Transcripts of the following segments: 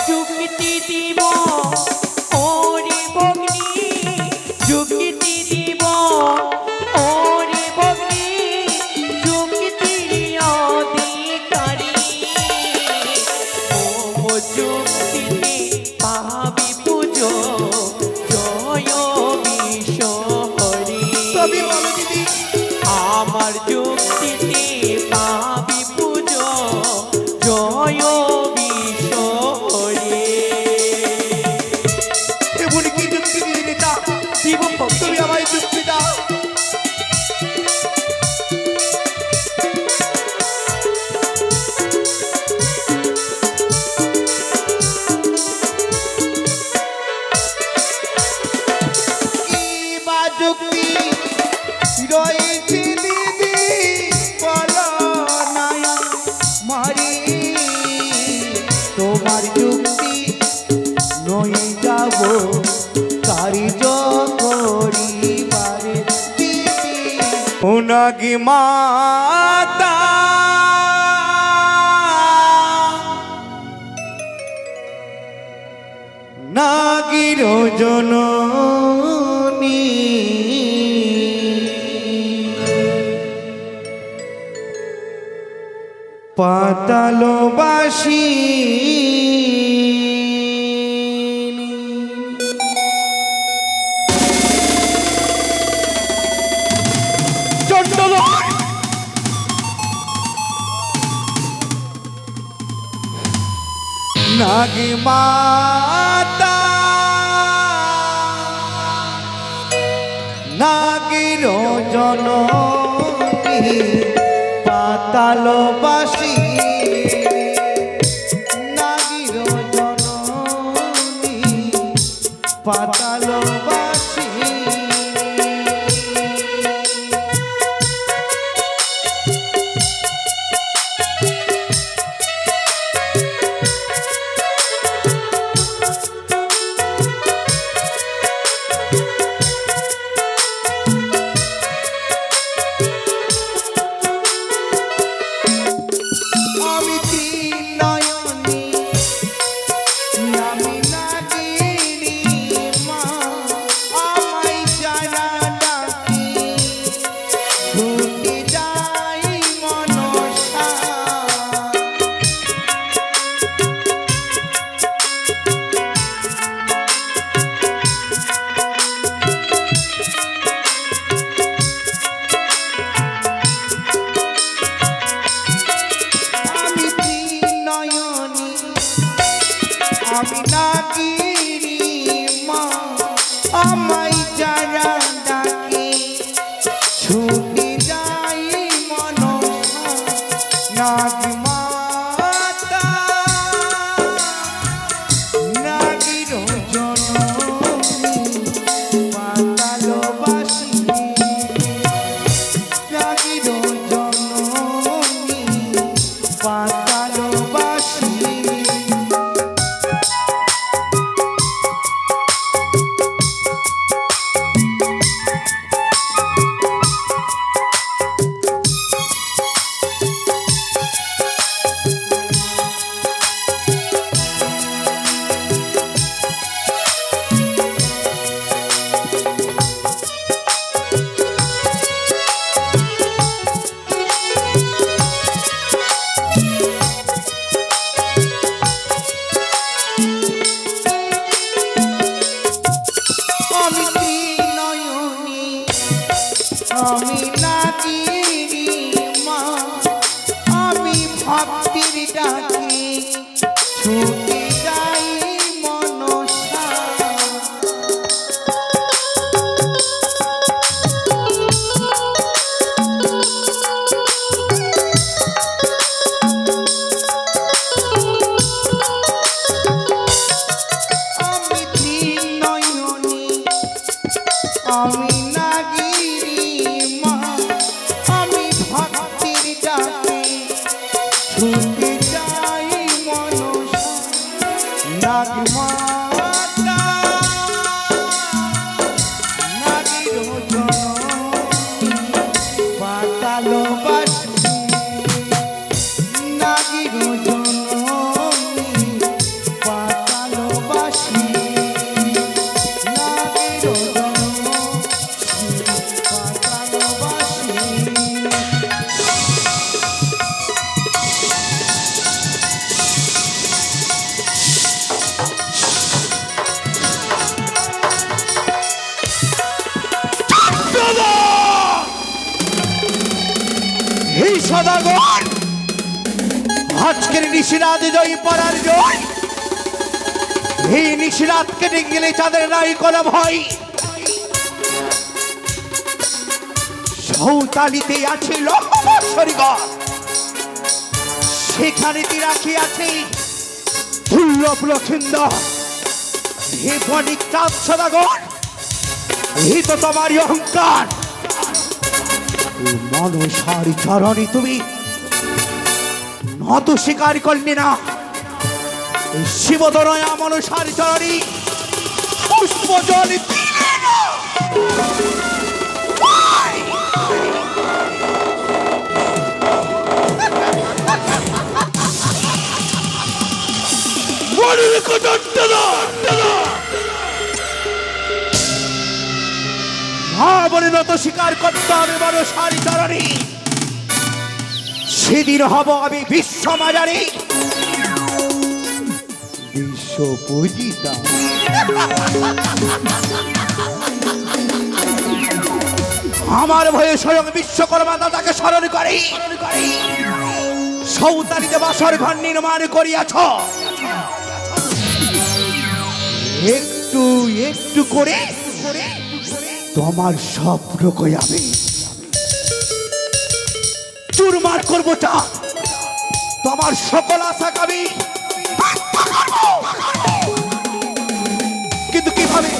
যুক্তি দিব ওরে ভগ্নি, যুক্তি দিব ওরে ভগ্নি, যুক্তি অধিকারী মম যুক্তিতে পাবি পুজো জয় বিশ্ব হরি। তবে বলো দিদি আমার যুক্তিতে পাবি পুজো জয় বিশ্ব হরি। এমনি কি যুক্তি দিদি তা শিব তুমি আমায় যুক্তি দাও। কি বা যুক্তি রয়েছে দিদি বলো না মারি, তোমার যুক্তি নই যাব কার্য করিবারে দিদি। উনাগি মাতা নাগির জননী, পাতালবাসী নাগি মাতা নাগির জননী, পাতালবাসী নাগির জননী, পাতালবাসী। আমি ত্রিনয়নী, আমি নাগিনী মা, আমায় যারা ডাকি ছুটি যাই মনসা। আমি ত্রিনয়নী, আমি নাগিনী মা, আমায় যারা ডাকি ছুটি যাই মনসা। নাগি মাতা নাগির জননী, পাতালবাসী নাগির জননী, পাতালবাসী। আমি ত্রিনয়নী, আমি নাগিনী মা, আমি ভক্তির ডাকি ছুটি যাই মনসা। আমি ত্রিনয়নী, আমি নাগিনী মা, আমি ভক্তির ডাকি ছুটি যাই মনসা। নাগি মাতা নাগির জননী, পাতালবাসী নাগির জননী, পাতালবাসী। সদাগর, আজকের নিশিরাত জয় পাড়ার জয়। এই নিশিরাত কেটে গেলে চাঁদের নাই কোনো ভয়। সৌতালিতে আছে লক্ষ্মীগড়, সেখানে রাখি আছে দুর্লভ লক্ষিন্দর। হে বণিক চাঁদ সদাগর, এই তো তোমারই অহংকার। মনসার চরণে তুমি নত স্বীকার করলে না। এই শিবতনয়া মনসার চরণে পুষ্প জল দিলে না। বলে নত স্বীকার করতে হবে মনসার চরণে। সেদিন হব আমি বিশ্ব মাজারে বিশ্ব পূজিতা। আমার ভয়ে স্বয়ং বিশ্বকর্মা দাদাকে স্মরণ করে সৌতালিতে বাসর ঘর নির্মাণ করিয়াছ। একটু একটু করে তোমার স্বপ্নকে আমি চুরমার করবো। চা তোমার সকল আশা আমি, কিন্তু কিভাবে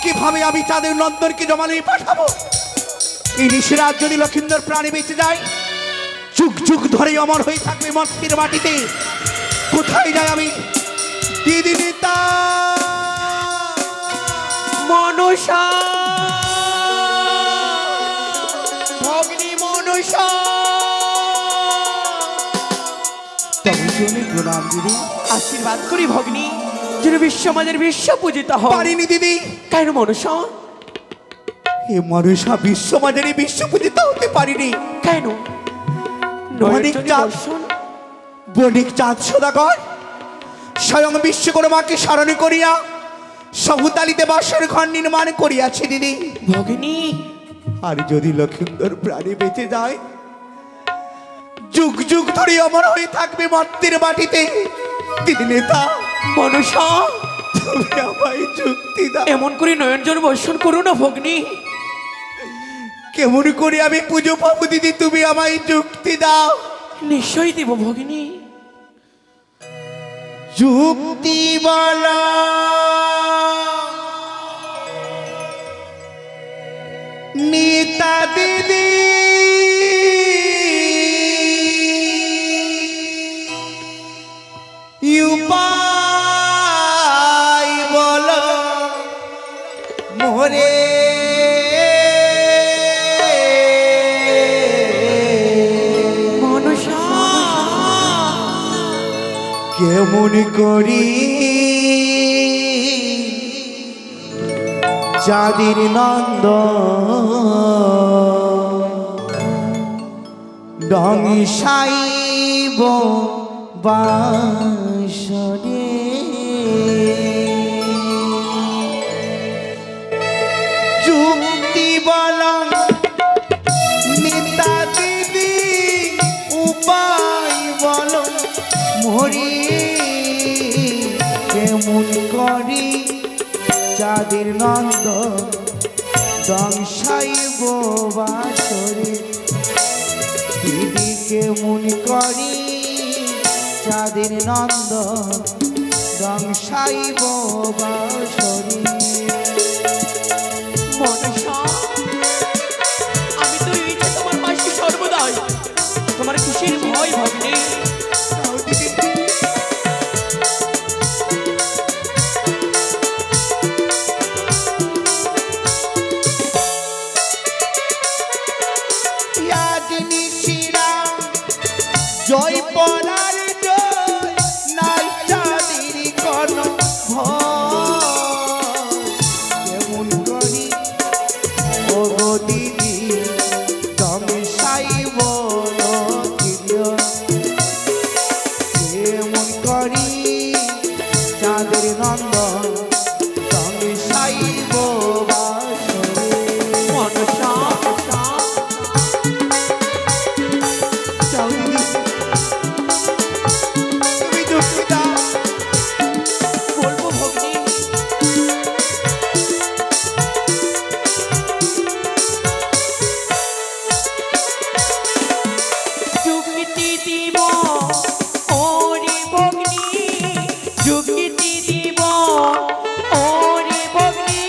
কিভাবে আমি তাদের নন্দনকে জমালে পাঠাবো? এই নিশিরাত যদি লক্ষিন্দর প্রাণী বেঁচে যায়, যুগ যুগ ধরে অমর হয়ে থাকবে মর্তের মাটিতে। কোথায় যাই আমি? দিদি নেতা মনসা, ভগ্নী মনসা, তবে শুনে প্রণাম দিদি। আশীর্বাদ করি ভগ্নী, যেন বিশ্বমাদের বিশ্ব পূজিত হয়। পারিনি দিদি। কেন মনসা? এ মনসা বিশ্ব মাঝারি বিশ্ব পূজিত হতে পারিনি। কেন? বণিক চাঁদ, বণিক চাঁদ সদাগর স্বয়ং বিশ্বকর্মাকে স্মরণ করিয়া সৌতালিতে বাসর ঘর নির্মাণ করিয়াছে দিদি। ভগিনী, আর যদি লক্ষিন্দর প্রাণী বেঁচে যায়, যুগ যুগ ধরে অমর হয়ে থাকবে মর্তের মাটিতে। দিদি নেতা মনসা, তুমি আমায় যুক্তি দাও। এমন করে নয়নজন বর্ষণ করো না ভগ্নী। কেমন করে আমি পুজো পাবো দিদি? তুমি আমায় যুক্তি দাও। নিশ্চয়ই দেব ভগিনী। যুক্তি বলা নেতা দিদি, উপায় বলো মোরে। মনসা, কেমন করি চাঁদের নন্দ ডংসাইব বাসরে। যুক্তি বলং নেতা দিদি, উপায় বল মরি। কেমন করি চাঁদের নন্দ দংসাইব বাসরে। দিদি কেমন করি চাঁদের নন্দ দংসাইব বাসরে। মনসা, আমি তো রয়েছি তোমার পাশে সর্বদাই। তোমার খুশির ভয় ভগ্নী। জয় পড়ার জয়, নাই চাঁদের কোন ভয়। যুক্তি দিব ওরে ভগ্নি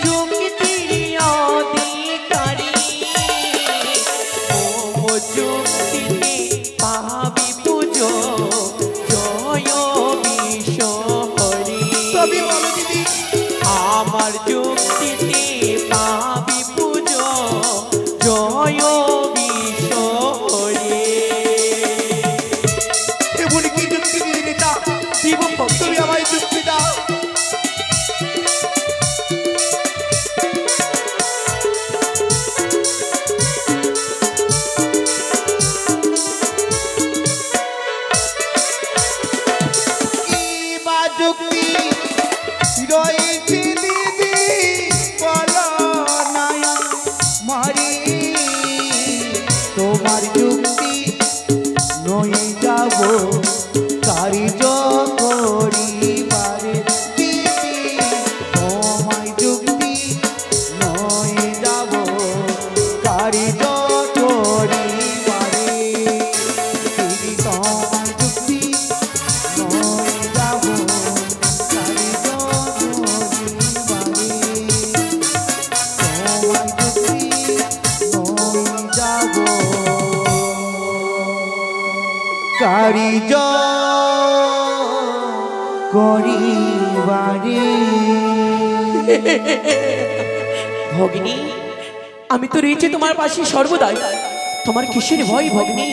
যুক্তির অধিকারী ও যুক্তিতে পাবি পুজো জয় বিশ্ব হরি তবে বলো দিদি আমার যুক্তিতে পাবি পুজো জয় বিশ্ব হরি এমন কি যুক্তি দিদি নেতা দিব ভগ্নি তুমি আমায় যুক্তি দাও কি বা যুক্তি রয়েছে দিদি বলো না মারি তোমার যুক্তি নয় যাব কারিজ করিবারে দিদি তোমার যুক্তি নয় যাব কারিজ করিবারে দিদি তোমার যুক্তি নয় যাব কারিজ করিবারে তোমার যুক্তি নয় যাব কারিজ করিবারে ভগ্নি আমি তো রয়েছি তোমার পাশে সর্বদাই তোমার কিসের ভয় ভগ্নি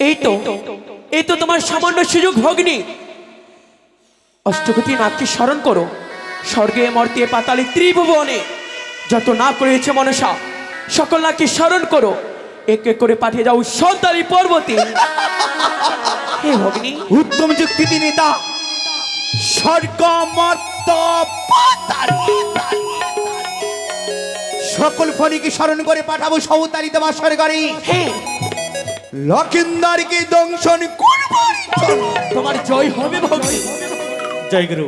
এই তো তোমার সামান্য সুযোগ ভগ্নি অষ্টকটি নাককে স্মরণ করো স্বর্গে মর্তে পাতালে ত্রিভুবনে যত না করেছে মনসা সকল নাককে স্মরণ করো এক এক করে পাঠিয়ে যাও সন্তানী পর্বতে হে ভগ্নি উত্তম যুক্তি দিন নেতা স্বর্গ মর্ত পাতাল সকল ফণিকে স্মরণ করে পাঠাবো সৌতারি তোমার স্বর্গারে হ্যাঁ লক্ষিন্দরকে দংশন করবো তোমার জয় হবে ভগ্নি জয় গুরু।